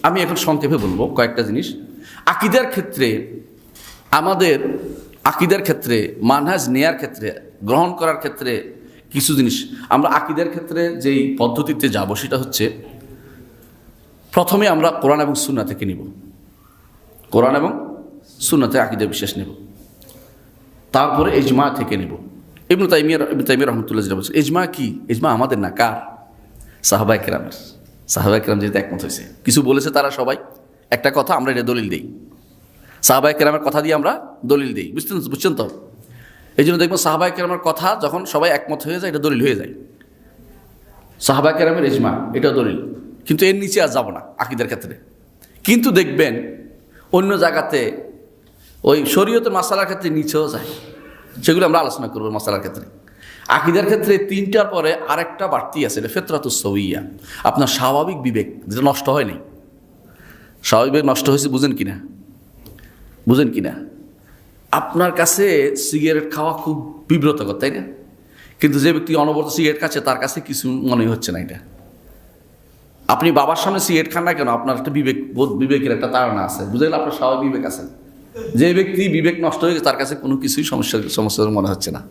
আমি এখন সংক্ষেপে বলবো কয়েকটা জিনিস। আকীদার ক্ষেত্রে আমাদের আকীদার ক্ষেত্রে মানহাজ নেয়ার ক্ষেত্রে গ্রহণ করার ক্ষেত্রে কিছু জিনিস আমরা আকীদার ক্ষেত্রে যেই পদ্ধতিতে যাব সেটা হচ্ছে প্রথমে আমরা কোরআন এবং সুন্নাহ থেকে নিব, কোরআন এবং সুন্নাতে আকীদা বিশ্বাস নেব, তারপরে ইজমা থেকে নেব। ইবনে তাইমিয়া রহমতুল্লাহ যেটা বলছেন, ইজমা কি? ইজমা আমাদের না, কার? সাহাবায়ে কেরামের। সাহাবায়ে কেরাম যেহেতু একমত হয়েছে, কিছু বলেছে তারা সবাই একটা কথা, আমরা এটা দলিল দিই, সাহাবায়ে কেরামের কথা দিয়ে আমরা দলিল দিই। বুঝছেন তো? এই জন্য দেখবো সাহাবায়ে কেরামের কথা যখন সবাই একমত হয়ে যায় এটা দলিল হয়ে যায়। সাহাবায়ে কেরামের ইজমা এটা দলিল, কিন্তু এর নিচে আর যাব না আকীদার ক্ষেত্রে। কিন্তু দেখবেন অন্য জায়গাতে ওই শরীয়তের মাসালার ক্ষেত্রে নিচেও যায়, সেগুলো আমরা আলোচনা করবো। মাসালার ক্ষেত্রে আকীদার ক্ষেত্রে তিনটার পরে আরেকটা বাড়তি আছে, এটা ফিতরাতুস সওয়িয়া, আপনার স্বাভাবিক বিবেক যেটা নষ্ট হয় নাই। স্বাভাবিক বিবেক নষ্ট হয়েছে বুঝেন কিনা? আপনার কাছে সিগারেট খাওয়া খুব বিব্রতকর, তাই না? কিন্তু যে ব্যক্তি অনবরত সিগারেট খাচ্ছে তার কাছে কিছু মনে হচ্ছে না। এটা আপনি বাবার সামনে সিগারেট খান না কেন, আপনার একটা বিবেকের একটা তাড়না আছে, বুঝলেন? আপনার স্বাভাবিক বিবেক আছে। যে ব্যক্তি বিবেক নষ্ট হয়ে গেছে তার কাছে কোনো কিছুই সমস্যা মনে হচ্ছে না।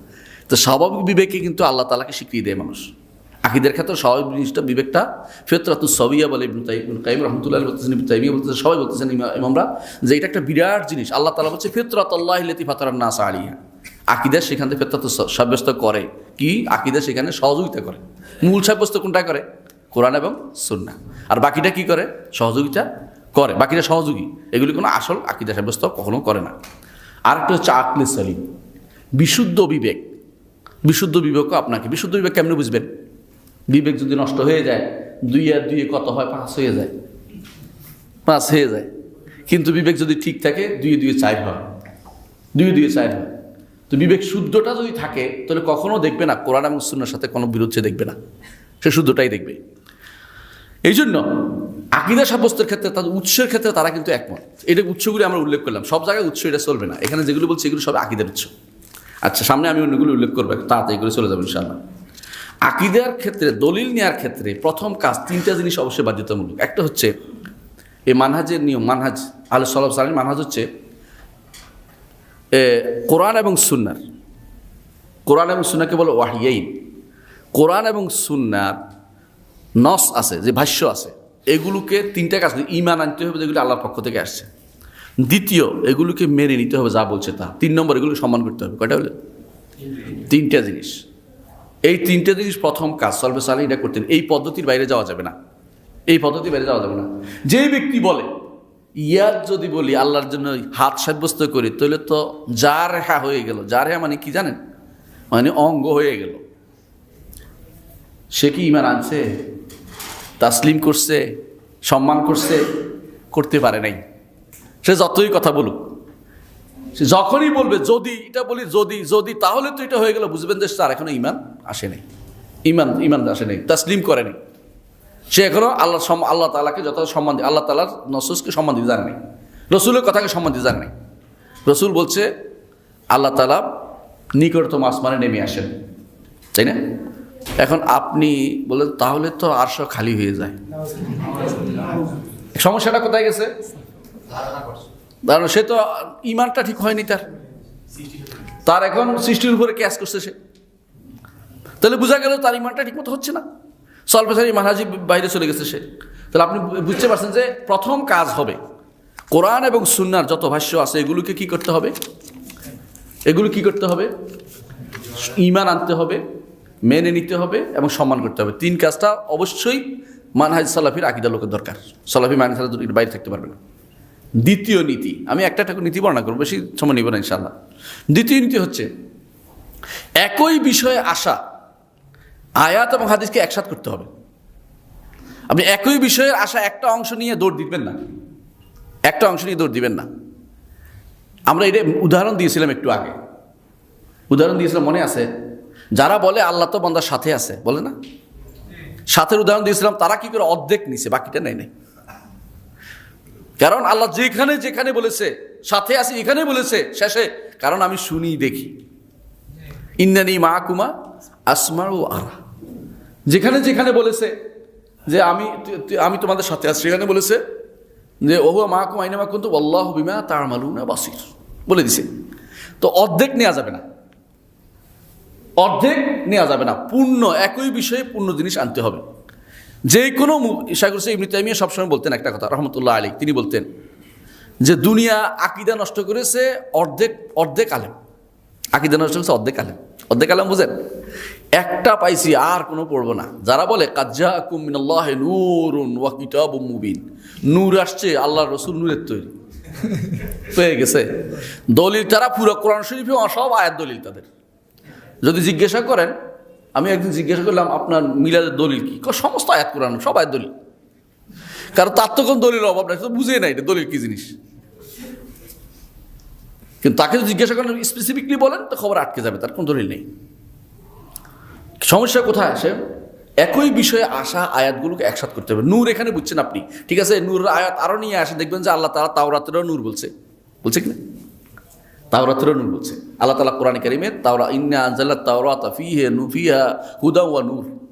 তো স্বাভাবিক বিবেকে কিন্তু আল্লাহ তাআলাকে স্বীকৃতি দেয় মানুষ। আকীদার ক্ষেত্রে স্বাভাবিক জিনিসটা বিবেকটা ফিতরাতুস সওয়িয়া বলে ইবনে কাইয়িম রাহমাতুল্লাহ বলতেছেন, ইবনে তাইমিয়া বলতেছেন, সবাই বলতেছেন ইমামরা, যে এটা একটা বিরাট জিনিস। আল্লাহ তাআলা বলছে ফিতরাতুল্লাহি লাতী ফাতারান নাস আলাইহা। আকীদা সেখান থেকে ফিতরাতুস সাব্যস্ত করে কি? আকীদা সেখানে সহযোগিতা করে। মূল সাব্যস্ত কোনটা করে? কোরআন এবং সুন্নাহ। আর বাকিটা কি করে? সহযোগিতা করে, বাকিটা সহযোগী। এগুলি কোনো আসল আকীদা সাব্যস্ত কখনো করে না। আরেকটা হচ্ছে আকলে সলিম, বিশুদ্ধ বিবেক। বিশুদ্ধ বিবেকও আপনাকে, বিশুদ্ধ বিবেক কেমনে বুঝবেন? বিবেক যদি নষ্ট হয়ে যায়, 2 আর 2 কত হয়? 5 হয়ে যায়, 5 হয়ে যায়। কিন্তু বিবেক যদি ঠিক থাকে 2 2 4 হয়, 2 2 4 হয়। তো বিবেক শুদ্ধটা যদি থাকে তাহলে কখনো দেখবে না কোরআন এবং সুন্নাহর সাথে কোনো বিরোধ দেখবে না, সে শুদ্ধটাই দেখবে। এই জন্য আকীদা সাব্যস্তের ক্ষেত্রে তাদের উৎসের ক্ষেত্রে তারা কিন্তু একমত। এটা উৎসগুলি আমরা উল্লেখ করলাম, সব জায়গায় উৎস এটা চলবে না। এখানে যেগুলো বলছি এগুলো সব আকীদার উৎস। আচ্ছা, সামনে আমি অন্যগুলো উল্লেখ করবো, তাড়াতাড়ি করে চলে যাবো ইনশাআল্লাহ। আকীদার ক্ষেত্রে দলিল নেওয়ার ক্ষেত্রে প্রথম কাজ 3টা জিনিস অবশ্যই বাধ্যতামূলক। একটা হচ্ছে এই মানহাজের নিয়ম, মানহাজ আহলে সালাফ সালেহীন মানহাজ হচ্ছে কোরআন এবং সুন্নাহর, কোরআন এবং সুন্নাহকে বলে ওয়াহিয়াইন। কোরআন এবং সুন্নাহর নস আছে, যে ভাষ্য আছে, এগুলোকে 3টা কাজ ঈমান আনতে হবে যেগুলো আল্লাহর পক্ষ থেকে আসছে। দ্বিতীয়, এগুলোকে মেনে নিতে হবে যা বলছে তা। 3 নম্বর, এগুলোকে সম্মান করতে হবে। কয়টা হলো? 3টা জিনিস। এই 3টা জিনিস প্রথম কাজ সলবে সালেহীন এটা করতেন। এই পদ্ধতির বাইরে যাওয়া যাবে না, এই পদ্ধতির বাইরে যাওয়া যাবে না। যে ব্যক্তি বলে ইয়াদ যদি বলি আল্লাহর জন্য হাত সাব্যস্ত করি তাহলে তো জারহা হয়ে গেল। জারহা মানে কি জানেন? মানে অঙ্গ হয়ে গেল। সে কি ঈমান আনছে? তাসলিম করছে? সম্মান করছে? করতে পারে নাই। সে যতই কথা বলুক, সে যখনই বলবে যদি এটা বলি যদি তাহলে তো এটা হয়ে গেল, বুঝবেন যে তার এখনো ঈমান আসে নাই, ঈমান আসে নাই, তাসলিম করে নাই। সে এখনো আল্লাহ তাআলাকে যত সম্মান দিয়ে, আল্লাহ তাআলার নসুসকে সম্মান দিতে জানে নাই, রসুলের কথাকে সম্মান দিতে জানে নাই। রসুল বলছে আল্লাহ তাআলা নিকটতম আসমানে নেমে আসেন, তাই না? এখন আপনি বলেন তাহলে তো আরশ খালি হয়ে যায়। সমস্যাটা কোথায় গেছে? কারণ সে তো ঈমানটা ঠিক হয়নি, তার এখন সৃষ্টির উপরে ক্যাশ করছে সে। তাহলে বোঝা গেল তার ঈমানটা ঠিক মতো হচ্ছে না, সলফেসারি মানহাজি বাইরে চলে গেছে সে। তাহলে আপনি বুঝতে পারছেন যে প্রথম কাজ হবে কোরআন এবং সুন্নাহর যত ভাষ্য আছে এগুলোকে কি করতে হবে? এগুলো কি করতে হবে? ঈমান আনতে হবে, মেনে নিতে হবে এবং সম্মান করতে হবে। 3 কাজটা অবশ্যই মানহাজ সালাফির আকীদার লোকের দরকার। সালাফি মানহাজ সালাফির বাইরে থাকতে পারবে না। দ্বিতীয় নীতি, আমি একটা নীতি বর্ণনা করবো, বেশি সময় নিব না ইনশাআল্লাহ। দ্বিতীয় নীতি হচ্ছে একই বিষয়ে আসা আয়াত এবং হাদিসকে একসাথে করতে হবে। আপনি একই বিষয়ের আসা একটা অংশ নিয়ে দৌড় দিবেন না, একটা অংশ নিয়ে দৌড় দিবেন না। আমরা এটা উদাহরণ দিয়েছিলাম একটু আগে, উদাহরণ দিয়েছিলাম মনে আছে? যারা বলে আল্লাহ তো বান্দার সাথে আছে, বলে না? সাথের উদাহরণ দিয়েছিলাম, তারা কি করে অর্ধেক নিছে, বাকিটা নেয় নাই। কারণ আল্লাহ যেখানে যেখানে বলেছে সাথে আছি, এখানে বলেছে শেষে, কারণ আমি শুনি দেখি, ইন্নানি মাআকুমা আসমাউ আরা। যেখানে যেখানে বলেছে যে আমি তোমাদের সাথে আছি, সেখানে বলেছে যে ওহুয়া মাকুম আইনামা কুনতুম আল্লাহু বিমা তা'মালুনা বাসীর বলে দিছে। তো অর্ধেক নেওয়া যাবে না, অর্ধেক নেওয়া যাবে না, পূর্ণ একই বিষয়ে পূর্ণ জিনিস আনতে হবে। যে কোনো শাইখুল ইসলাম ইবনে তাইমিয়া সবসময় বলতেন একটা কথা রহমতুল্লাহ আলাইহি, তিনি বলতেন যে দুনিয়া আকীদা নষ্ট করেছে অর্ধেক আলেম, আকীদা নষ্ট করেছে অর্ধেক আলেম বুঝেন, একটা পাইছি আর কোনো পড়বো না। যারা বলে কাদ জাআকুম মিনাল্লাহি নূরুন ওয়া কিতাবুম মুবিন, নূর আসছে, আল্লাহর রাসূল নূরের তৈরি পেয়ে গেছে। দলিল তারা পুরো কোরআন শরীফে সব আয়াত দলিল তাদের। যদি জিজ্ঞাসা করেন, আমি একদিন জিজ্ঞাসা করলাম আপনার মিলাদের দলিল কি, সমস্ত আয়াত কোরআন সব আয়াত দলিল, কারণ তার তো কোনো দলিল অভাব নাই, বুঝে নাই এটা দলিল কি জিনিস। কিন্তু তাকে যদি জিজ্ঞাসা করেন স্পেসিফিকলি বলেন তো খবর আটকে যাবে, তার কোনো দলিল নেই। সমস্যা কোথায় আসে, একই বিষয়ে আসা আয়াতগুলোকে একসাথ করতে হবে। নূর এখানে বুঝছেন আপনি, ঠিক আছে, নূরের আয়াত আরও নিয়ে আসে, দেখবেন যে আল্লাহ তাআলা তাওরাতেরও নূর বলছে কিনা, তাওরাতেরও নূর বলছে আল্লাহ তাআলা কোরআনে কারীমে। ইন্না আনজালনা তাওরাতা ফিহা হুদা ওয়া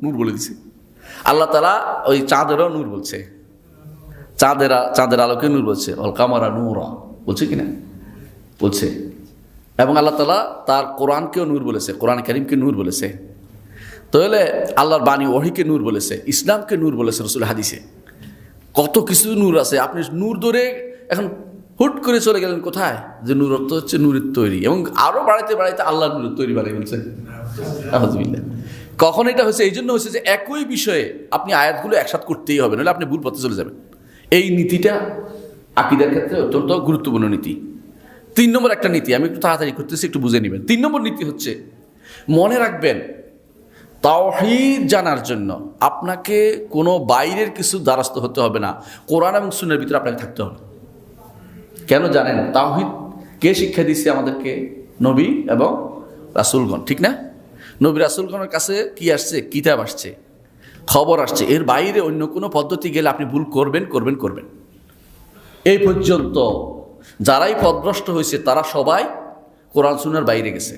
নূর বলে দিছে। আল্লাহ তাআলা ওই চাঁদেরও নূর বলছে, চাঁদের আলোকে নূর বলছে, অল কামারা নূরা বলছে কিনা, বলছে। এবং আল্লাহ তাআলা তার কোরআনকেও নূর বলেছে, কোরআন কারীমকে নূর বলেছে। তাহলে আল্লাহর বাণী ওহীকে নূর বলেছে, ইসলামকে নূর বলেছে রাসূল হাদিসে, কত কিছু নূর আছে। আপনি নূর ধরে এখন হুট করে চলে গেলেন কোথায়, যে নূর অর্থ হচ্ছে নূরের তৈরি, এবং আরো বাড়াইতে আল্লাহর নূরের তৈরি বাড়াই বলছে। কখন এটা হয়েছে, এই জন্য হয়েছে যে একই বিষয়ে আপনি আয়াতগুলো একসাথে করতেই হবে, নাহলে আপনি ভুল পথে চলে যাবেন। এই নীতিটা আকীদার ক্ষেত্রে অত্যন্ত গুরুত্বপূর্ণ নীতি। 3 নম্বর একটা নীতি, আমি একটু তাড়াতাড়ি করতেছি, একটু বুঝে নেবেন। 3 নম্বর নীতি হচ্ছে, মনে রাখবেন তাওহীদ জানার জন্য আপনাকে কোনো বাইরের কিছু দ্বারস্থ হতে হবে না, কোরআন এবং সুন্নাহর ভিতরে আপনাকে থাকতে হবে। কেন জানেন? তাওহীদ কে শিক্ষা দিচ্ছে আমাদেরকে? নবী এবং রাসূলগণ, ঠিক না? নবী রাসূলগণের কাছে কি আসছে? কিতাব আসছে, খবর আসছে। এর বাইরে অন্য কোনো পদ্ধতি গেলে আপনি ভুল করবেন। এই পর্যন্ত যারাই পথভ্রষ্ট হয়েছে তারা সবাই কোরআন সুন্নাহর বাইরে গেছে।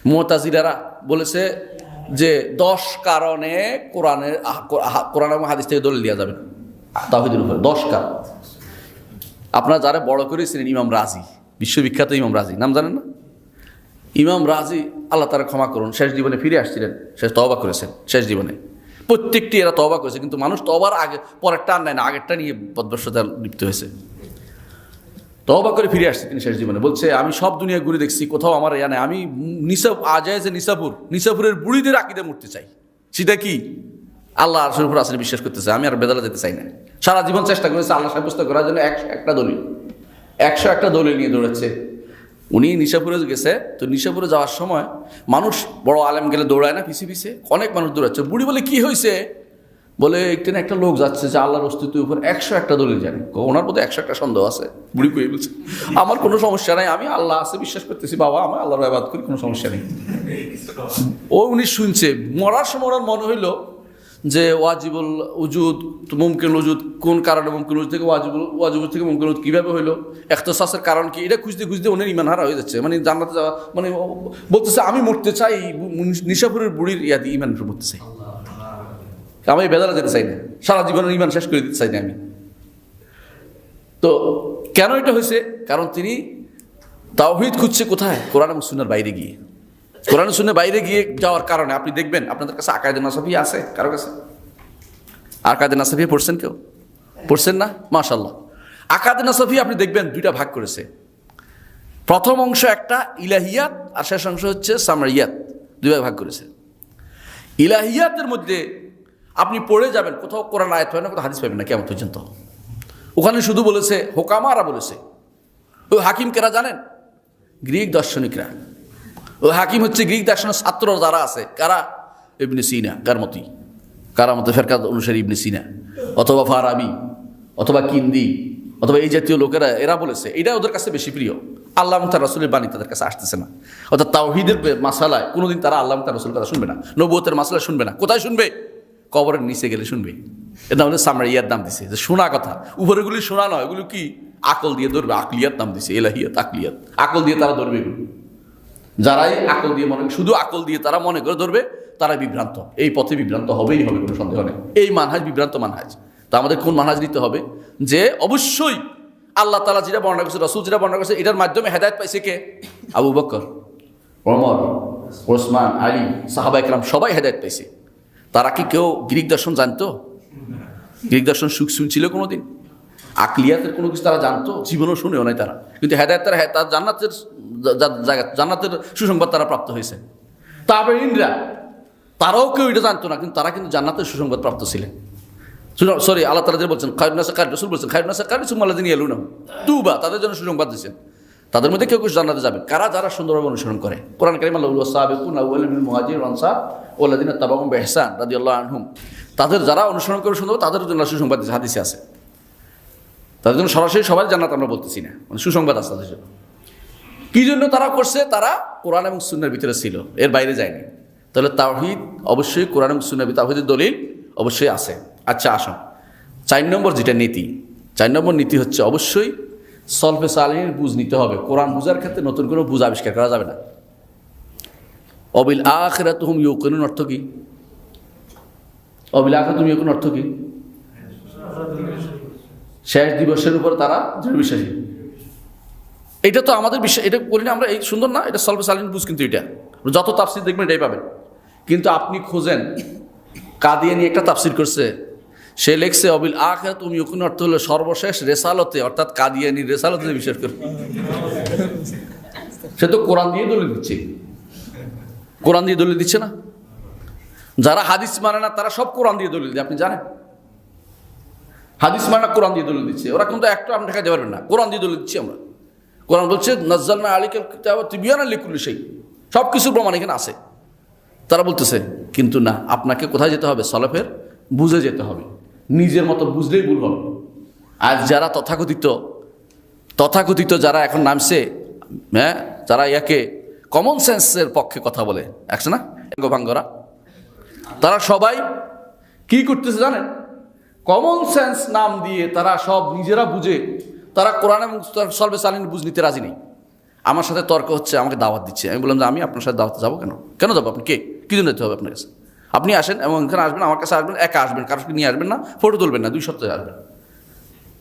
মুতাজিলারা বলেছে যে 10 কারণে কোরআন এবং হাদিস থেকে দলিল দেওয়া যাবে না তাওহীদের উপরে, 10 কারণ। আপনারা যারা বড় করেছিলেন ইমাম রাজি, বিশ্ববিখ্যাত ইমাম রাজি, নাম জানেন না? ইমাম রাজি আল্লাহ তাআলা ক্ষমা করুন, শেষ জীবনে ফিরে আসছিলেন, শেষ তওবা করেছেন শেষ জীবনে। প্রত্যেকটি এরা তওবা করেছে, কিন্তু মানুষ তওবার আগে পরেরটা আর নেয় না, আগেরটা নিয়ে বদভ্রষ্টতায় লিপ্ত হয়েছে। তওবা করে ফিরে আসছে তিনি শেষ জীবনে, বলছে আমি সব দুনিয়া ঘুরে দেখছি, কোথাও আমার ইয়া নেই, আমি নিসাপুরের বুড়িদের আকীদা মরতে চাই। সেটা কি? আল্লাহ আরশের উপর আসলে বিশ্বাস করতে চাই, আমি আর বেদালে যেতে চাই না। সারা জীবন চেষ্টা করেছে আল্লাহ সাব্যস্ত করার জন্য, 101টা দলিল নিয়ে দৌড়াচ্ছে। উনি নিশাপুরে গেছে, তো নিশাপুরে যাওয়ার সময় মানুষ, বড় আলেম গেলে দৌড়ায় না পিছে অনেক মানুষ দৌড়াচ্ছে। বুড়ি বলে কি হয়েছে? বলে এখানে একটা লোক যাচ্ছে যে আল্লাহর অস্তিত্বের উপর 101টা দলিল জানে, ওনার মধ্যে 101টা সন্দেহ আছে। বুড়ি কয়ে বলছে আমার কোনো সমস্যা নাই, আমি আল্লাহ আছে বিশ্বাস করতেছি বাবা, আমি আল্লাহর ইবাদত করি, কোনো সমস্যা নেই। উনি শুনছে, মরার সময় ওনার মনে হইল যে ওয়াজিবুল উজুদ মুমকিনুল উজুদ কোন কারণে, মুমকিনুল উজুদ থেকে ওয়াজিবুল থেকে মুমকিনুল উজুদ কীভাবে হইলো, ইখতিসাসের কারণ কি, এটা খুঁজতে ওনার ঈমান হারা হয়ে যাচ্ছে। মানে জান্নাতে যাওয়া মানে বলতেছে আমি মরতে চাই, নিশাপুরের বুড়ির ইয়াদি ঈমান মরতে চাই, আমি বেদালা যেতে চাই না, সারা জীবনের ঈমান শেষ করে দিতে চাই না আমি। তো কেন এটা হয়েছে? কারণ তিনি তাওহীদ খুঁজছে কোথায়? কোরআন এবং সুন্নাহর বাইরে গিয়ে। কোরআন সুন্নাহর বাইরে গিয়ে যাওয়ার কারণে আপনি দেখবেন আপনাদের কাছে আকায়েদে নাসাফিয়া আছে কারো কাছে? আকায়েদে নাসাফিয়া পড়ছেন কেউ? পড়ছেন না? মাশাআল্লাহ। আকায়েদে নাসাফিয়া আপনি দেখবেন 2টা ভাগ করেছে। প্রথম অংশ একটা ইলাহিয়াত, আর শেষ অংশ হচ্ছে সামরিয়াত, 2 ভাগ করেছে। ইলাহিয়াতের মধ্যে আপনি পড়ে যাবেন, কোথাও কোরআন আয়াত হয় না, কোথাও হাদিস পাবেন না কিয়ামত পর্যন্ত। ওখানে শুধু বলেছে হোকামারা বলেছে। ও হাকিম কেরা জানেন? গ্রিক দার্শনিকরা। ও হাকিম হচ্ছে গ্রিক দার্শনিক ছাত্র যারা আছে, কারা? ইবনে সিনা, কারামতে ফেরকাত অনুসারী ইবনে সিনা, অথবা ফারাবি, অথবা কিন্দি, অথবা এই জাতীয় লোকেরা, এরা বলেছে। এটা ওদের কাছে বেশি প্রিয়। আল্লাহ এবং তার রাসূলের বাণী তাদের কাছে আসতেছে না। অর্থাৎ তাওহীদের মাসালায় কোনোদিন তারা আল্লাহ এবং তার রাসূলের কথা শুনবে না, নবুয়তের মাসালা শুনবে না। কোথায় শুনবে? কবরের নিচে গেলে শুনবে। এটা আমাদের সামরিয়াত নাম দিছে, যে শোনা কথা। উপরেগুলি শোনা নয়, এগুলো কি আকল দিয়ে ধরবে, আকলিয়াত নাম দিছে, এলাহিয়াত, আকলিয়াত। আকল দিয়ে তারা ধরবে এগুলো। যারাই আকল দিয়ে শুধু আকল দিয়ে তারা মনে করে ধরবে, তারা বিভ্রান্ত। এই পথে বিভ্রান্ত হবে, কোনো সন্দেহ নেই। এই মানহাজ বিভ্রান্ত মানহাজ। তা আমাদের কোন মানহাজ নিতে হবে যে অবশ্যই আল্লাহ তাআলা যেটা বর্ণনা করেছে, রাসূল যেটা বর্ণনা করেছে, এটার মাধ্যমে হেদায়েত পাইছে কে? আবু বকর, ওমর, ওসমান, আলী, সাহাবায়ে কেরাম সবাই হেদায়েত পাইছে। তারা কি কেউ গ্রিক দর্শন জানতো? গ্রিক দর্শন শুনছিল কোনোদিন? আকলিয়াতের কোনো কিছু তারা জানতো? জীবনও শুনেও নাই তারা। কিন্তু হেদায়েত তার জান্নাতের জায়গা, জান্নাতের সুসংবাদ তারা প্রাপ্ত হয়েছে। তারপরে ইন্দ্রা, তারাও কেউ এটা জানতো না, কিন্তু তারা কিন্তু জান্নাতের সুসংবাদ প্রাপ্ত ছিলেন। সরি, আল্লাহ তাআলা যে বলছেন খায়রুন্নাসে কার, রাসূল বলছেন খায়রুন্নাসে কার সুম্মাল্লাযিনা ইয়ালুনাহুম তুবা, তাদের জন্য সুসংবাদ দিয়েছেন। তাদের মধ্যে কেউ কেউ জান্নাতে যাবে কারা? যারা সুন্দরভাবে অনুসরণ করে কোরআন কারীম। আল্লাহু ওয়াসাবিকুনা আউয়ালুল মিনাল মুহাজিরিন ওয়াল আনসার ওয়াল্লাযিনা তাবাউহুম বিইহসান রাদিয়াল্লাহু আনহুম, তাদের যারা অনুসরণ করে সুন্দর, তাদের জন্য সুসংবাদ দিয়েছে, হাদিসে আছে। তাদের জন্য সরাসরি সবাই জান্নাত আমরা বলতেছি না, মানে সুসংবাদ আছে তাদের জন্য। কি জন্য তারা করছে? তারা কোরআন এবং সুন্নাহর ভিতরে ছিল, এর বাইরে যায়নি। তাহলে তাওহীদ অবশ্যই কোরআন এবং সুন্নাহর ভিতরে তাওহীদের দলিল অবশ্যই আছে। আচ্ছা আসুন 4 নম্বর যেটা নীতি, 4 নম্বর নীতি হচ্ছে অবশ্যই সলফে সালেহিনের বুঝ নিতে হবে। কোরআন বুঝার ক্ষেত্রে নতুন কোনো বুঝ আবিষ্কার করা যাবে না। অবিল আখিরাতি হুম ইউকিনুন অর্থ কি? অবিল আখিরাতি হুম ইউকিনুন অর্থ কি? শেষ দিবসের উপর তারা দৃঢ় বিশ্বাসী। এটা তো আমাদের বিশ্বাস, এটা করি না আমরা, এই সুন্দর না? এটা সলফে সালেহিন বুঝ, কিন্তু এটা যত তাফসীর দেখবেন এটাই পাবেন। কিন্তু আপনি খোঁজেন, কাদিয়ানী একটা তাফসীর করছে, সে লেখছে অবিল আখিরাতি হুম ইউকিনুন অর্থ হলো সর্বশেষ রেসালতে, অর্থাৎ কাদিয়ানীর রেসালতে বিশ্বাস করে। সে তো কোরআন দিয়ে দলিল দিচ্ছে, কোরআন দিয়ে দলিল দিচ্ছে না। যারা হাদিস মানে না তারা সব কোরআন দিয়ে দলিল দেয়, আপনি জানেন? হাদিস মানে না, কোরআন দিয়ে দলিল দিচ্ছে ওরা, কিন্তু একটা আপনি দেখাতে পারবেন না। কোরআন দিয়ে দলিল দিচ্ছি আমরা। কোরআন বলছে নাজ্জালনা আলাইকাল কিতাবা তিবয়ানাল লিকুল্লি শাই, সব কিছুর প্রমাণ এখানে আছে। তারা বলতেছে, কিন্তু না, আপনাকে কোথায় যেতে হবে? সলফের বুঝে যেতে হবে, নিজের মতো বুঝলেই ভুল হবে। আর যারা তথাকথিত যারা এখন নামছে, হ্যাঁ, যারা ইয়াকে কমন সেন্সের পক্ষে কথা বলে, একশো না ভাঙ্গরা, তারা সবাই কি করতেছে জানেন? কমন সেন্স নাম দিয়ে তারা সব নিজেরা বুঝে, তারা কোরআন এবং সলফে সালেহিন বুঝ নিতে রাজি নেই। আমার সাথে তর্ক হচ্ছে, আমাকে দাওয়াত দিচ্ছে। আমি বললাম যে আমি আপনার সাথে দাওয়াতে যাবো কেন যাবো? আপনি কে, কী জন্য যেতে হবে আপনার কাছে? আপনি আসেন এবং এখানে আসবেন, আমার কাছে আসবেন, একা আসবেন, কারোর নিয়ে আসবেন না, ফটো তুলবেন না, 2 সপ্তাহে আসবেন।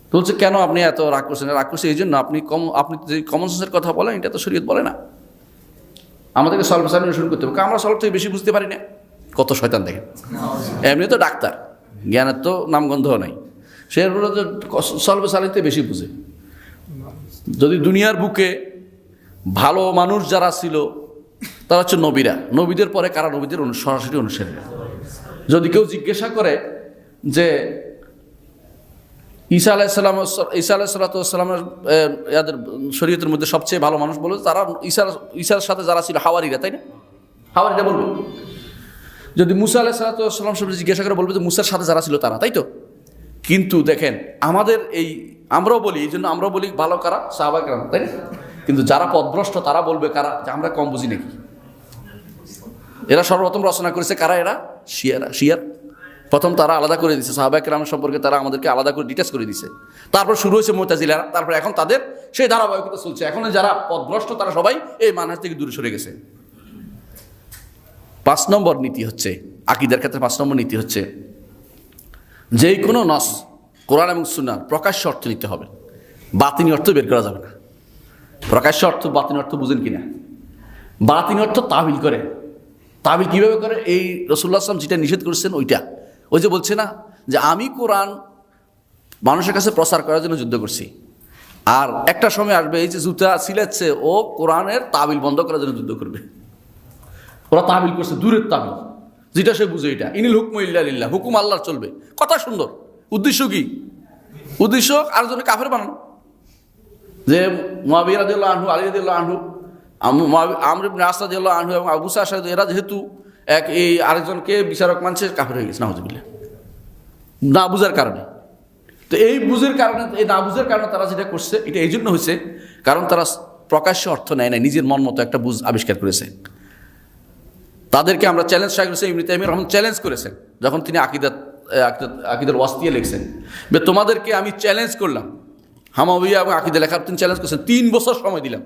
তো বলছে কেন আপনি এত রাগ করছেন? রাগ করছে এই জন্য আপনি যে কমন সেন্সের কথা বলেন, এটা তো শরীয়ত বলে না। আমাদেরকে সলফে সালেহিন অনুসরণ করতে হবে, আমরা সলফ থেকে বেশি বুঝতে পারি না। কত শয়তান দেখেন, এমনি তো ডাক্তার, জ্ঞানের তো নামগন্ধও নাই, সে সলফে সালেহিন থেকে বেশি বুঝে। যদি দুনিয়ার বুকে ভালো মানুষ যারা ছিল তারা হচ্ছে নবীরা, নবীদের পরে কারা? নবীদের সরাসরি অনুসারী। যদি কেউ জিজ্ঞাসা করে যে ঈসা আলাইহিসসালামের এদের শরীয়তের মধ্যে সবচেয়ে ভালো মানুষ বলে, তারা ঈসার সাথে যারা ছিল হাওয়ারিরা, তাই না? হাওয়ারিরা বলবে। যদি মুসা আলাইহিসসালাম সম্পর্কে জিজ্ঞাসা করে বলবে যে মুসার সাথে যারা ছিল তারা, তাই তো? কিন্তু দেখেন আমাদের আমরাও বলি, এই জন্য আমরাও বলি ভালো কারা? সাহাবায়ে কেরাম, তাই না? কিন্তু যারা পথভ্রষ্ট তারা বলবে কারা? যে আমরা কম বুঝি নাকি? এরা সর্বপ্রথম রচনা করেছে কারা? এরা শিয়ার। প্রথম তারা আলাদা করে দিয়েছে সাহাবায়ে কেরাম সম্পর্কে, তারা আমাদেরকে আলাদা করে ডিটেচ করে দিয়েছে। তারপর শুরু হয়েছে মুতাজিলারা, তারপর এখন তাদের সেই ধারাবাহিকতা চলছে। এখন যারা পথভ্রষ্ট তারা সবাই এই মানহাজ থেকে দূরে সরে গেছে। 5 নম্বর নীতি হচ্ছে আকীদার ক্ষেত্রে, 5 নম্বর নীতি হচ্ছে যেই কোনো নস কোরআন এবং সুন্নাহর প্রকাশ্য অর্থ নিতে হবে, বাতিনি অর্থ বের করা যাবে না। প্রকাশ্য অর্থ বাতিনি অর্থ বুঝেন কিনা? বাতিনি অর্থ তাবিল করে। তাবিল কীভাবে করে? এই রাসূলুল্লাহ সাল্লাল্লাহু আলাইহি ওয়াসাল্লাম যেটা নিষেধ করেছেন ওইটা, ওই যে বলছে না যে আমি কোরআন মানুষের কাছে প্রচার করার জন্য যুদ্ধ করছি, আর একটা সময় আসবে এই যে জুতা সিলেছে ও কোরআনের তাবিল বন্ধ করার জন্য যুদ্ধ করবে। ওরা তাবিল করছে, দূরের তাবিল, যেটা সে বুঝে এটা ইনিল হুকমু ইল্লা লিল্লাহ, হুকুম আল্লাহর চলবে। কথা সুন্দর, উদ্দেশ্য কি? উদ্দেশ্য আরেকজনকে কাফের বানানো। যে মুআবিয়া রাদিয়াল্লাহু আনহু, আলী রাদিয়াল্লাহু আনহু, আমর ইবনে আস রাদিয়াল্লাহু আনহু এবং আবু মুসা আশআরী, এরা যেহেতু এই আরেকজনকে বিচারক মানছে, কাফের হয়ে গেছে নাউযুবিল্লাহ, না বুঝার কারণে। তো এই বুঝের কারণে, এই না বুঝের কারণে তারা যেটা করছে এটা এই জন্য হয়েছে কারণ তারা প্রকাশ্য অর্থ নেয় নাই, নিজের মন মতো একটা বুঝ আবিষ্কার করেছে। তাদেরকে আমরা চ্যালেঞ্জ করেছি, ইবনে তাইমিয়া রহমান চ্যালেঞ্জ করেছেন যখন তিনি আকিদার ওয়াসতিয়া লিখছেন, তোমাদেরকে আমি চ্যালেঞ্জ করলাম, হামাওয়িয়া এবং আকিদা লেখার তিনি চ্যালেঞ্জ করেছেন, 3 বছর সময় দিলাম,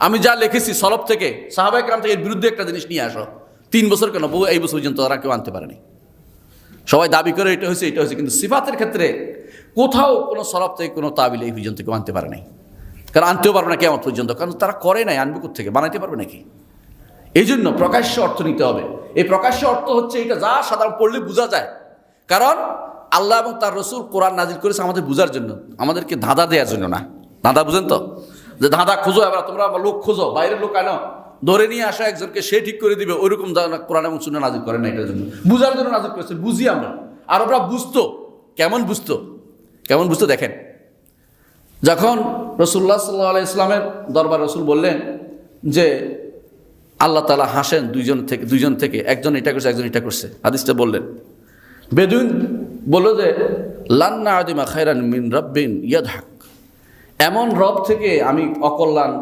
আমি যা লিখেছি সলফ থেকে, সাহাবায়ে কেরাম থেকে, এর বিরুদ্ধে একটা জিনিস নিয়ে আসো। 3 বছর কেন, এই বছর পর্যন্ত তারা কেউ আনতে পারেনি। সবাই দাবি করে এটা হয়েছে, কিন্তু সিফাতের ক্ষেত্রে কোথাও কোনো সরফ থেকে কোনো তাবিল এই পর্যন্ত কেউ আনতে পারে নাই। কারণ আনতেও পারবে না কেমন পর্যন্ত, কারণ তারা করে নাই, আনবে কোত্থেকে, বানাইতে পারবে নাকি? এই জন্য প্রকাশ্য অর্থ নিতে হবে। এই প্রকাশ্য অর্থ হচ্ছে এটা যা সাধারণ পড়লে বোঝা যায়, কারণ আল্লাহ এবং তার রসুল কোরআন নাজিল করেছে আমাদের বোঝার জন্য, আমাদেরকে ধাঁধা দেওয়ার জন্য না। ধাঁধা বুঝেন তো, যে ধাঁধা খোঁজো, এবার তোমরা লোক খোঁজো, বাইরের লোক আনো, ধরে নিয়ে আসা একজনকে, সে ঠিক করে দিবে, ওইরকম কোরআন এবং সুন্নাহ নাজিল করে না, এটার জন্য বুঝার জন্য নাজিল করেছে। বুঝি আমরা, আর ওরা বুঝতো কেমন বুঝতো দেখেন, যখন রাসূলুল্লাহ সাল্লাল্লাহু আলাইহি ইসলামের দরবার রসুল বললেন যে আল্লাহ তাআলা হাসেন দুইজন থেকে, একজন এটা করছে একজন এটা করছে, হাদিসটা বললেন, বেদুইন বলল যে লান না'দিমা খায়রান মিন রাব্বিন ইয়াদহাক, এমন রব থেকে আমি অকল্যাণ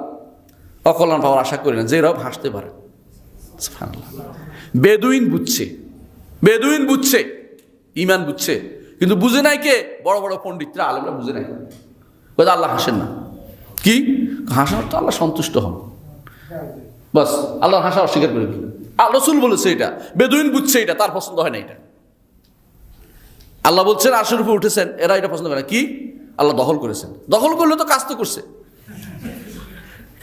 পাওয়ার আশা করি না যে রব হাসতে পারে। সুবহানাল্লাহ। বেদুইন বুঝছে, ঈমান বুঝছে, কিন্তু বুঝে নাই কে? বড় বড় পণ্ডিতরা, আলেমরা বুঝে নাই। বলে আল্লাহ হাসেন না, কি হাসার তো আল্লাহ সন্তুষ্ট হন, বাস আল্লাহ হাসা অস্বীকার করে দিলেন। রাসূল বলেছে এটা, বেদুইন বুঝছে এটা, তার পছন্দ হয় না এটা। আল্লাহ বলছেন আরশের উপর উঠেছেন, এরা এটা পছন্দ করে না, কি আল্লাহ দখল করেছেন। দখল করলে তো কাজ তো করছে,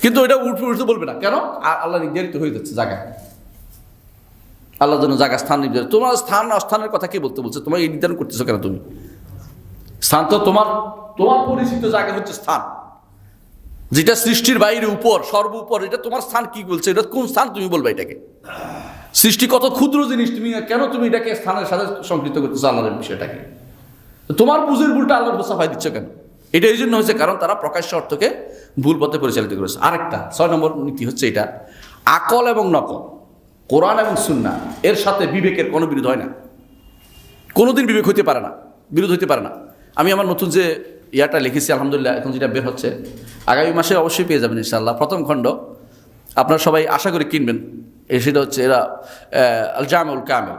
কিন্তু এটা উঠতে বলবে না কেন? আল্লাহ নির্ধারিত হয়ে যাচ্ছে জায়গা, আল্লাহর জন্য জায়গা, স্থান নির্ধারিত। তোমার স্থান অস্থানের কথা কে বলছে? তোমার এই নির্ধারণ করতেছো কেন তুমি? স্থান তো তোমার পরিচিত জায়গা হচ্ছে স্থান, যেটা সৃষ্টির বাইরে, উপর, সর্বোপর, এটা তোমার স্থান। কি বলছে এটা কোন স্থান তুমি বলবে এটাকে? সৃষ্টি কত ক্ষুদ্র জিনিস, কেন তুমি এটাকে স্থানের সাথে সংকৃত করতেছো আল্লাহর বিষয়টাকে? তোমার বুঝের ভুলটা আল্লাহর সাফাই দিচ্ছ কেন? এটা এই জন্য হয়েছে কারণ তারা প্রকাশ্য অর্থকে ভুল পথে পরিচালিত করেছে। আরেকটা 6 নম্বর নীতি হচ্ছে এটা, আকল এবং নকল, কোরআন এবং সুন্নাহ এর সাথে বিবেকের কোনো বিরোধ হয় না, কোনোদিন বিবেক হইতে পারে না, বিরোধ হইতে পারে না। আমি আমার নতুন যে ইয়াটা লিখেছি আলহামদুলিল্লাহ, এখন যেটা বের হচ্ছে, আগামী মাসে অবশ্যই পেয়ে যাবেন ইনশাআল্লাহ। প্রথম খণ্ড আপনারা সবাই আশা করি কিনবেন। সেটা হচ্ছে এরা আল জামিউল কামিল,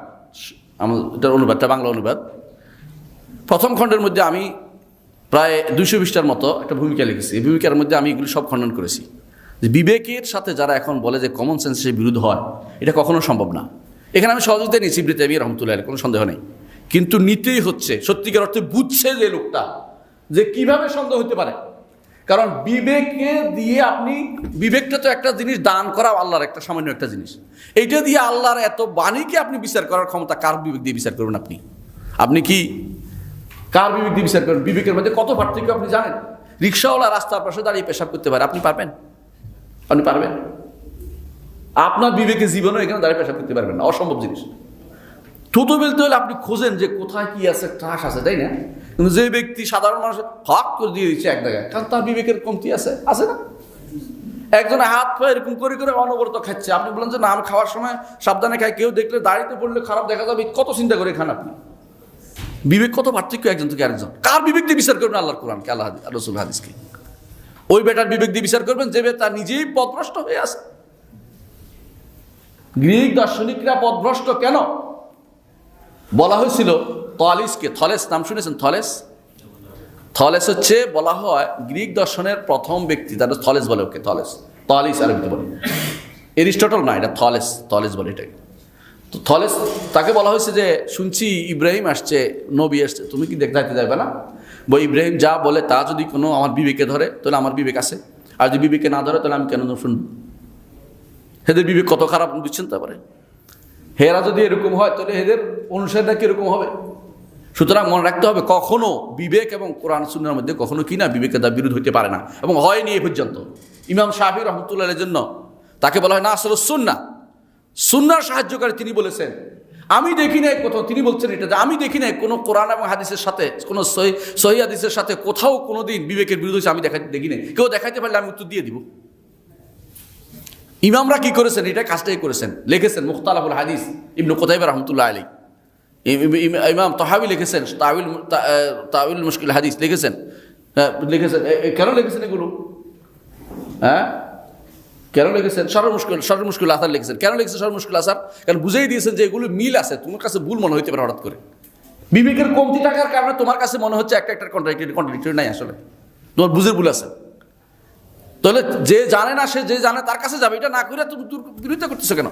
এটার অনুবাদটা বাংলা অনুবাদ। প্রথম খণ্ডের মধ্যে আমি প্রায় 200 পৃষ্ঠার মতো একটা ভূমিকা লিখেছি। এই ভূমিকার মধ্যে আমি এগুলি সব খণ্ডন করেছি, যে বিবেকের সাথে যারা এখন বলে যে কমন সেন্সের বিরোধ হয়, এটা কখনো সম্ভব না। এখানে আমি সহযোগিতা নিয়েছি ইবনে তাইমিয়া রাহমাতুল্লাহ আলাইহি, কোনো সন্দেহ নেই, কিন্তু নিতেই হচ্ছে। সত্যিকার অর্থে বুঝছে যে লোকটা, যে কিভাবে সন্দেহ হতে পারে। কারণ বিবেকে দিয়ে আপনি, বিবেকটা তো একটা জিনিস, দান করা আল্লাহর একটা সামান্য একটা জিনিস, এইটা দিয়ে আল্লাহর এত বাণীকে আপনি বিচার করার ক্ষমতা কার বিবেক দিয়ে বিচার করবেন? আপনি কি কার বিবেক দিয়ে বিচার করবেন? বিবেকের মধ্যে কত পার্থক্য আপনি জানেন? রিক্সাওয়ালা রাস্তার পাশে দাঁড়িয়ে পেশাব করতে পারে, আপনি পারবেন? আপনার বিবেকে জীবনও এখানে দাঁড়িয়ে পেশাব করতে পারবেন না, অসম্ভব জিনিস। থুতু বলতে হলে আপনি খোঁজেন যে কোথায় কি আছে, ত্রাস আছে, তাই না? কিন্তু যে ব্যক্তি সাধারণ মানুষ হক করে দিয়ে দিচ্ছে এক জায়গায়, কারণ তার বিবেকের কমতি আছে না? একজনে হাত পা এরকম করে অনবরত খাচ্ছে, আপনি বলেন যে না আমি খাওয়ার সময় সাবধানে খাই, কেউ দেখলে দাঁড়িতে পড়লে খারাপ দেখা যাবে, কত চিন্তা করে খান আপনি। বিবেক কত পার্থক্য একজন থেকে আরেকজন। কার বিবেক দিয়ে বিচার করবেন? আল্লাহর কোরআনকে, আল্লাহ রাসূল হাদিসকে। ওই বেটার বিবেক দিয়ে বিচার করবেন যে বেটা নিজেই পথভ্রষ্ট হয়ে আছে। গ্রিক দার্শনিকরা পথভ্রষ্ট কেন বলা হয়েছিল? থলেস নাম শুনেছেন? থলেস হচ্ছে, বলা হয় গ্রিক দর্শনের প্রথম ব্যক্তি, তারা থলেস বলে, ওকে থলেস আরবিতে বলে, এরিস্টটল না, এটা থলেস বলে এটাকে। তো থলেস, তাকে বলা হয়েছে যে শুনছি ইব্রাহিম আসছে, নবী আসছে, তুমি কি দেখতে যাবে না? ইব্রাহিম যা বলে তা যদি কোনো আমার বিবেকে ধরে তাহলে আমার বিবেক আছে, আর যদি বিবেকে না ধরে তাহলে আমি কেন শুনবো? এদের বিবেক কত খারাপ বুঝছেন? তারপরে হেরা যদি এরকম হয় তাহলে এদের অনুসারীরা কিরকম হবে? সুতরাং মনে রাখতে হবে, কখনো বিবেক এবং কোরআন সুন্নাহর মধ্যে কখনো কি না বিবেকের দ্বারা বিরোধ হইতে পারে না, এবং হয়নি এ পর্যন্ত। ইমাম শাফি রহমতুল্লাহের জন্য তাকে বলা হয় নাসিরুস সুন্নাহ, সুন্নাহর সাহায্যকারী। তিনি বলেছেন আমি দেখি নাই কোথাও, তিনি বলছেন এটা, যে আমি দেখি নাই কোনো কোরআন এবং হাদিসের সাথে, কোনো সহিহ হাদিসের সাথে কোথাও কোনোদিন বিবেকের বিরোধ হয়েছে আমি দেখি নাই। কেউ দেখাইতে পারলে আমি উত্তর দিয়ে দিব। ইমামরা কি করেছেন? এটা কাজটাই করেছেন, লিখেছেন মুখতালাফুল হাদিস, ইবনে কুতাইবা রাহমাতুল্লাহ আলাইহি। ইমাম তাহাবি লিখেছেন তাউইল মুশকিল হাদিস লিখেছেন। কেন লিখেছেন এগুলো? কেন লিখেছেন? শরহ মুশকিল আসার লিখেছেন। কেন লিখেছেন শরহ মুশকিল আসার? কারণ বুঝেই দিয়েছেন যে এগুলো মিল আছে, তোমার কাছে ভুল মনে হইতে পারে হঠাৎ করে। বিবেকের কমতি থাকার কারণে তোমার কাছে মনে হচ্ছে একটা কন্ট্রাডিক্টরি নাই, আসলে তোমার বুঝের ভুল আছে। তাহলে যে জানে না, সে যে জানে তার কাছে যাবে, এটা না করে তুমি বিরোধিতা করতেছো কেন?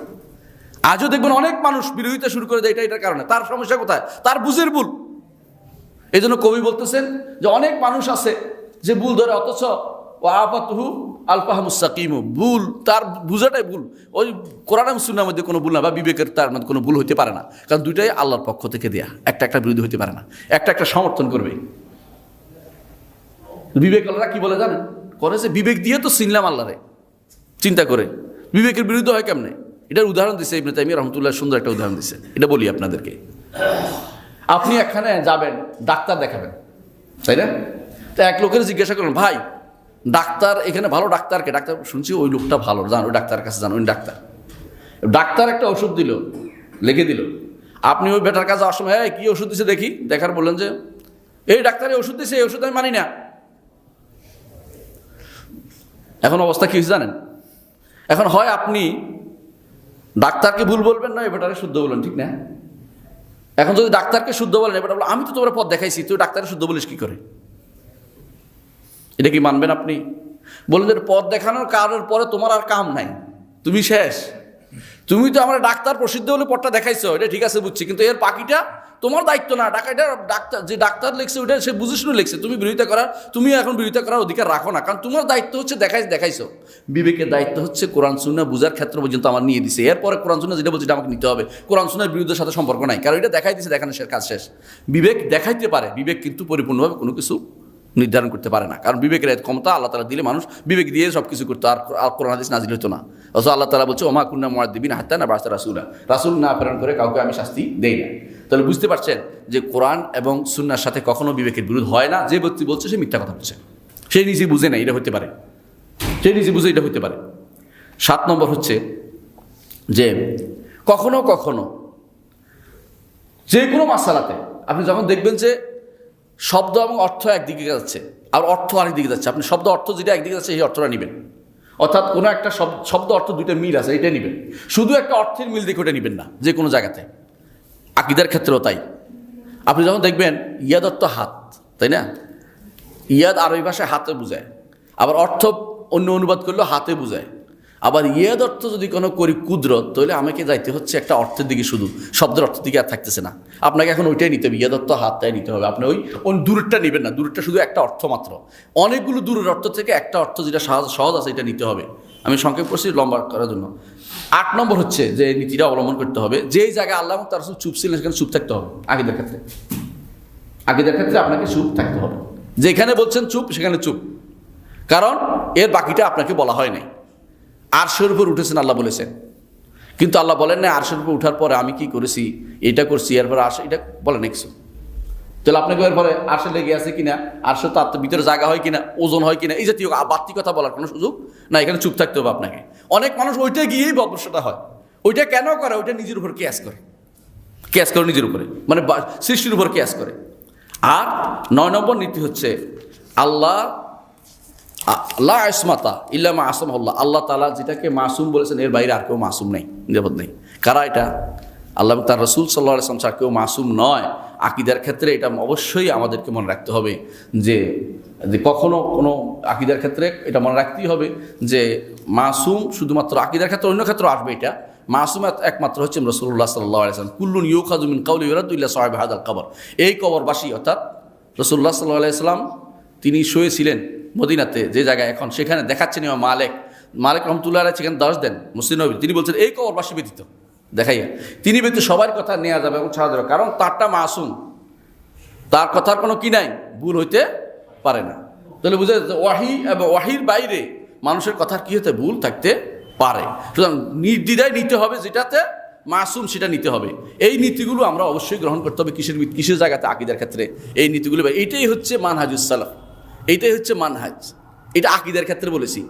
আজও দেখবেন অনেক মানুষ বিরোধিতা শুরু করে দেয় এটার কারণে। তার সমস্যা কোথায়? তার বুঝের ভুল। এই জন্য কবি বলতেছেন যে অনেক মানুষ আছে যে ভুল ধরে, অথচ ওয়াফাতুহু আলফাহমুসাকিমু, ভুল তার বুঝাটাই ভুল। ওই কোরআন এবং সুন্নাহর মধ্যে কোনো ভুল না, বা বিবেকের তার মধ্যে কোনো ভুল হইতে পারে না, কারণ দুইটাই আল্লাহর পক্ষ থেকে দেয়া। একটা বিরোধী হইতে পারে না, একটা সমর্থন করবে। বিবেক আল্লাহরা কি বলে জানেন? করে যে বিবেক দিয়ে তো চিনলাম আল্লাহরে, চিন্তা করে বিবেকের বিরুদ্ধে হয় কেমনে? এটার উদাহরণ দিচ্ছে ইবনে তাইমিয়া রাহমাতুল্লাহ, সুন্দর একটা উদাহরণ দিচ্ছে। এটা বলি আপনাদেরকে। আপনি এখানে যাবেন ডাক্তার দেখাবেন, তাই না? তো এক লোকের জিজ্ঞাসা করলেন, ভাই ডাক্তার এখানে ভালো ডাক্তারকে? ডাক্তার শুনছি ওই লোকটা ভালো, যান ওই ডাক্তারের কাছে যান, ওই ডাক্তার একটা ওষুধ দিল, লিখে দিল। আপনি ওই বেটার কাছে যাওয়ার সময় কি ওষুধ দিচ্ছে দেখি, দেখার বললেন যে এই ডাক্তার এই ওষুধ দিচ্ছে, এই ওষুধ আমি মানি না। এখন অবস্থা কি হয়েছে জানেন? এখন হয় আপনি ডাক্তারকে ভুল বলবেন, না এবারে শুদ্ধ বলবেন, ঠিক না? এখন যদি ডাক্তারকে শুদ্ধ বলেন, এবার আমি তো তোমার পথ দেখাইছি, তুই ডাক্তারকে শুদ্ধ বলিস কি করে? এটা কি মানবেন আপনি? বললেন যে পথ দেখানোর কারোর পরে তোমার আর কাম নাই, তুমি শেষ। তুমি তো আমার ডাক্তার প্রসিদ্ধ হলে পথটা দেখাইছো, এটা ঠিক আছে বুঝছি, কিন্তু এর বাকিটা তোমার দায়িত্ব না। ডাক্তার যে ডাক্তার লিখছে ওইটা সে বুঝে শুনে লিখছে, তুমি তুমি এখন বিরোধিতা করার অধিকার রাখো না, কারণ তোমার দায়িত্ব হচ্ছে দেখাইছো। বিবেকের দায়িত্ব হচ্ছে কোরআন সুন্নাহ বুঝার ক্ষেত্র পর্যন্ত আমার নিয়ে দিছে, এরপরে কোরআন সুন্নাহ যেটা বলছে এটা আমাকে নিতে হবে। কোরআন সুন্নাহর বিরুদ্ধের সাথে সম্পর্ক নাই, কারণ এটা দেখাই দিছে, দেখানো কাজ শেষ। বিবেক দেখাইতে পারে, বিবেক কিন্তু পরিপূর্ণভাবে কোনো কিছু নির্ধারণ করতে পারে না, কারণ বিবেকের ক্ষমতা আল্লাহ তাআলা দিলে মানুষ বিবেক দিয়ে সব কিছু করতো, আর কোরআন হাদিস নাজিল হতো না। অথচ আল্লাহ তাআলা বলছে ওমা কুন্না মুআদ্দিবিনা হাত্তা নাবআসা রাসূলা, রাসূল না প্রেরণ করে কাউকে আমি শাস্তি দেই না। তাহলে বুঝতে পারছেন যে কোরআন এবং সুন্নাহর সাথে কখনো বিবেকের বিরোধ হয় না। যে ব্যক্তি বলছে সে মিথ্যা কথা বলছে, সে নিজে বুঝে না এটা হতে পারে, সে নিজে বুঝে এটা হতে পারে। 7 নম্বর হচ্ছে যে কখনো কখনো যে কোনো মাসালাতে আপনি যখন দেখবেন যে শব্দ এবং অর্থ একদিকে যাচ্ছে আর অর্থ আরেক দিকে যাচ্ছে, আপনি শব্দ অর্থ যেটা একদিকে যাচ্ছে সেই অর্থটা নেবেন। অর্থাৎ কোনো একটা শব্দ অর্থ দুইটা মিল আছে, এটা নেবেন। শুধু একটা অর্থের মিল দেখে ওটা নেবেন না, যে কোনো জায়গাতে। আকীদার ক্ষেত্রেও তাই। আপনি যখন দেখবেন ইয়াদ অর্থ হাত, তাই না? ইয়াদ আরবি ভাষায় হাতে বোঝায়, আবার অর্থ অন্য অনুবাদ করলেও হাতে বোঝায়। আবার ইয়াদ অর্থ যদি কোনো করি কুদরত, তাহলে আমাকে যাইতে হচ্ছে একটা অর্থের দিকে, শুধু শব্দের অর্থের দিকে আর থাকতেছে না। আপনাকে এখন ওইটাই নিতে হবে, ইয়াদ অর্থ হাতটাই নিতে হবে। আপনি ওই দূরেরটা নেবেন না, দূরেরটা শুধু একটা অর্থ মাত্র। অনেকগুলো দূরের অর্থ থেকে একটা অর্থ যেটা সহজ আছে এটা নিতে হবে। আমি সংক্ষেপ করছি লম্বা করার জন্য। 8 নম্বর হচ্ছে যে নীতিটা অবলম্বন করতে হবে, যেই জায়গায় আল্লাহ এবং তার রাসূল চুপ ছিলেন সেখানে চুপ থাকতে হবে। আকীদার ক্ষেত্রে আপনাকে চুপ থাকতে হবে, যেখানে বলছেন চুপ সেখানে চুপ, কারণ এর বাকিটা আপনাকে বলা হয় নাই। আরশের উপর উঠেছেন আল্লাহ বলেছেন, কিন্তু আল্লাহ বলেন না আরশের উপর উঠার পরে আমি কি করেছি, এটা করছি, এরপরে আরশ এটা বলেন না কিছু। তাহলে আপনাকে এরপরে আরশে লেগে আছে কিনা, আরশে তার ভিতরে জায়গা হয় কিনা, ওজন হয় কিনা, এই জাতীয় বাড়তি কথা বলার কোনো সুযোগ না, এখানে চুপ থাকতে হবে আপনাকে। অনেক মানুষ ওইটা গিয়েই বদবসটা হয়। ওইটা কেন করে? ওইটা নিজের উপর কেয়াস করে নিজের উপরে, মানে সৃষ্টির উপর কেয়াস করে। আর 9 নম্বর নীতি হচ্ছে আল্লাহ ইসমাতা ইল্লা মা আসামাহুল্লাহ, আল্লাহ তাআলা যেটাকে মাসুম বলেছেন এর বাইরে আর কেউ মাসুম নেই, নিরাপদ নেই। কারা এটা? আল্লাহ তার রাসূল সাল্লাল্লাহু আলাইহি ওয়াসাল্লাম ছাড়া কেউ মাসুম নয়। আকীদার ক্ষেত্রে এটা অবশ্যই আমাদেরকে মনে রাখতে হবে যে কখনো কোনো আকীদার ক্ষেত্রে এটা মনে রাখতেই হবে যে মাসুম শুধুমাত্র আকীদার ক্ষেত্রে, অন্য ক্ষেত্রে আসবে এটা। মাসুম একমাত্র হচ্ছে রাসূলুল্লাহ সাল্লাল্লাহু আলাইহি ওয়াসাল্লাম। কুল্লুন ইউখাযু মিন কাওলি ইউরাদু ইল্লা সাহিব হাদাল কবর। এই কবরবাসী অর্থাৎ রাসূলুল্লাহ সাল্লাল্লাহু আলাইহি ওয়াসাল্লাম তিনি শুয়েছিলেন মদিনাতে, যে জায়গায় এখন সেখানে দেখাচ্ছেন ইমাম মালিক রহমতুল্লাহ আলাইহি সেখানে দর্শ দেন মুসলিম নবী, তিনি বলছেন এই কবরবাসী ব্যতীত দেখাইয়া তিনি ব্যতীত সবার কথা নেওয়া যাবে এবং ছাড়া যাবে, কারণ তারটা মাসুম, তার কথার কোনো কি নাই, ভুল হইতে পারে না। তাহলে বুঝা যাচ্ছে ওয়াহি এবং ওয়াহির বাইরে মানুষের কথার কি হতে ভুল থাকতে পারে। সুতরাং নির্দ্বিধায় নিতে হবে, যেটাতে মাসুম সেটা নিতে হবে। এই নীতিগুলো আমরা অবশ্যই গ্রহণ করতে হবে। কিসের জায়গাতে? আকীদার ক্ষেত্রে এই নীতিগুলো। এইটাই হচ্ছে মানহাজুস সালাফ, এইটাই হচ্ছে মানহাজ। এটা আকীদার ক্ষেত্রে বলেছি।